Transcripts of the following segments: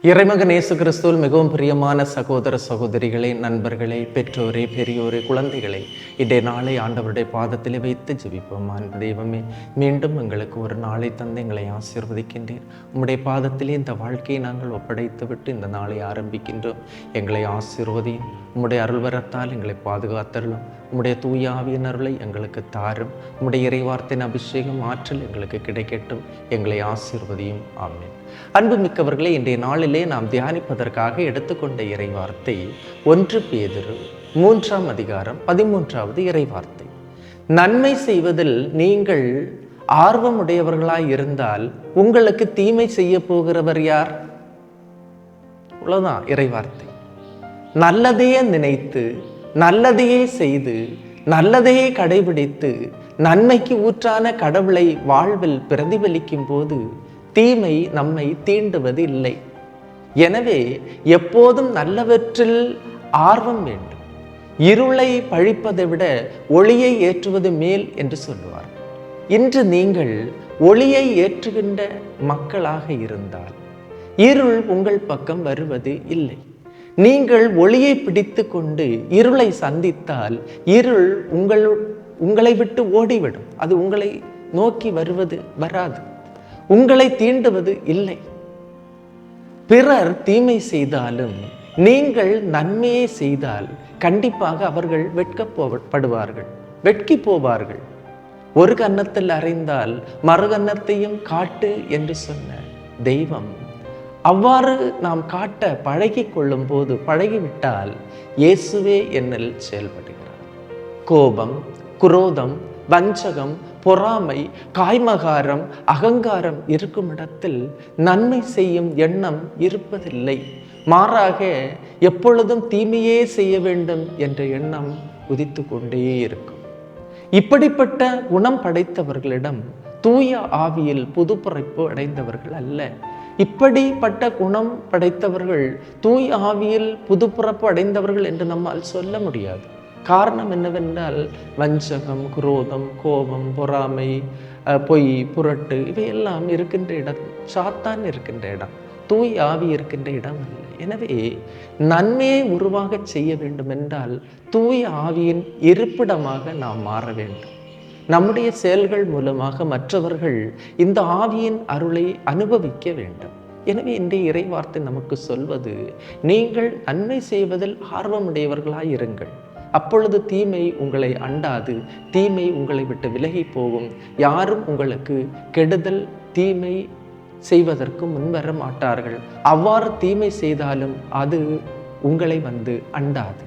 இறைமகன் இயேசு கிறிஸ்துவில் மிகவும் பிரியமான சகோதர சகோதரிகளே, நண்பர்களே, பெற்றோரே, பெரியோரே, குழந்தைகளே, இன்றைய நாளை ஆண்டவருடைய பாதத்திலே வைத்து ஜெபிப்போம். அன்பு தெய்வமே, மீண்டும் எங்களுக்கு ஒரு நாளை தந்து எங்களை ஆசீர்வதிக்கின்றீர். உம்முடைய பாதத்திலே இந்த வாழ்க்கையை நாங்கள் ஒப்படைத்து விட்டு இந்த நாளை ஆரம்பிக்கின்றோம். எங்களை ஆசீர்வதியும். உம்முடைய அருள்வரத்தால் எங்களை பாதுகாத்தருளும். உம்முடைய தூய ஆவியின் அருளை எங்களுக்கு தாரும். உம்முடைய இறைவார்த்தையின் அபிஷேகம் ஆற்றல் எங்களுக்கு கிடைக்கட்டும். எங்களை ஆசீர்வதியும். ஆமென். அன்பு மிக்கவர்களே, இன்றைய நாளிலே நாம் தியானிப்பதற்காக எடுத்துக்கொண்ட இறைவார்த்தை 1 பேதுரு 3ஆம் அதிகாரம் 13வது இறைவார்த்தை. நன்மை செய்வதில் நீங்கள் ஆர்வமுடையவர்களாய் இருந்தால் உங்களுக்கு தீமை செய்ய போகிறவர் யார்? அவ்வளவுதான் இறைவார்த்தை. நல்லதையே நினைத்து, நல்லதையே செய்து, நல்லதையே கடைபிடித்து, நன்மைக்கு ஊற்றான கடவுளை வாழ்வில் பிரதிபலிக்கும் போது தீமை நம்மை தீண்டுவது இல்லை. எனவே எப்போதும் நல்லவற்றில் ஆர்வம் வேண்டும். இருளை பழிப்பதை விட ஒளியை ஏற்றுவது மேல் என்று சொல்லுவார். இன்று நீங்கள் ஒளியை ஏற்றுகின்ற மக்களாக இருந்தால் இருள் உங்கள் பக்கம் வருவது இல்லை. நீங்கள் ஒளியை பிடித்து கொண்டு இருளை சந்தித்தால் இருள் உங்களை விட்டு ஓடிவிடும். அது உங்களை நோக்கி வராது, உங்களை தீண்டுவது இல்லை. பிறர் தீமை செய்தாலும் நீங்கள் நன்மையை செய்தால் கண்டிப்பாக அவர்கள் வெட்கப்படுவார்கள், வெட்கி போவார்கள். ஒரு கன்னத்தில் அறைந்தால் மறு கன்னத்தையும் காட்டு என்று சொன்ன தெய்வம் அவ்வாறு நாம் காட்ட பழகி கொள்ளும் போது, பழகிவிட்டால் இயேசுவே என்னில் செயல்படுகிறார். கோபம், குரோதம், வஞ்சகம், பொறாமை, காய்மகாரம், அகங்காரம் இருக்கும் இடத்தில் நன்மை செய்யும் எண்ணம் இருப்பதில்லை. மாறாக எப்பொழுதும் தீமையே செய்ய வேண்டும் என்ற எண்ணம் உதித்து கொண்டே இருக்கும். இப்படிப்பட்ட குணம் படைத்தவர்களிடம் தூய ஆவியில் புதுப்பிறப்பு அடைந்தவர்கள் அல்ல. இப்படிப்பட்ட குணம் படைத்தவர்கள் தூய ஆவியில் புதுப்பிறப்பு அடைந்தவர்கள் என்று நம்மால் சொல்ல முடியாது. காரணம் என்னவென்றால் வஞ்சகம், குரோதம், கோபம், பொறாமை, பொய், புரட்டு இவையெல்லாம் இருக்கின்ற இடம் சாத்தான் இருக்கின்ற இடம், தூய் ஆவி இருக்கின்ற இடம் அல்ல. எனவே நன்மையை உருவாக செய்ய வேண்டும் என்றால் தூய ஆவியின் இருப்பிடமாக நாம் மாற வேண்டும். நம்முடைய செயல்கள் மூலமாக மற்றவர்கள் இந்த ஆவியின் அருளை அனுபவிக்க வேண்டும். எனவே இன்றைய இறைவார்த்தை நமக்கு சொல்வது, நீங்கள் நன்மை செய்வதில் ஆர்வமுடையவர்களாய் இருங்கள். அப்பொழுது தீமை உங்களை அண்டாது, தீமை உங்களை விட்டு விலகி போகும். யாரும் உங்களுக்கு கெடுதல், தீமை செய்வதற்கு முன்வர மாட்டார்கள். அவ்வாறு தீமை செய்தாலும் அது உங்களை வந்து அண்டாது.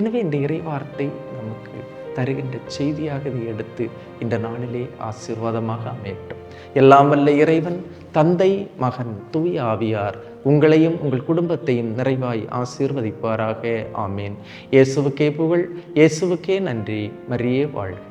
எனவே இந்த இறைவார்த்தை நமக்கு தருகின்ற செய்தியாக இதை எடுத்து இந்த நாளிலே ஆசீர்வாதமாக அமையட்டும். எல்லாம் வல்ல இறைவன், தந்தை, மகன், தூய ஆவியார் உங்களையும் உங்கள் குடும்பத்தையும் நிறைவாய் ஆசீர்வதிப்பாராக. ஆமேன். இயேசுவுக்கே புகழ், இயேசுவுக்கே நன்றி. மரியே வாழ்க.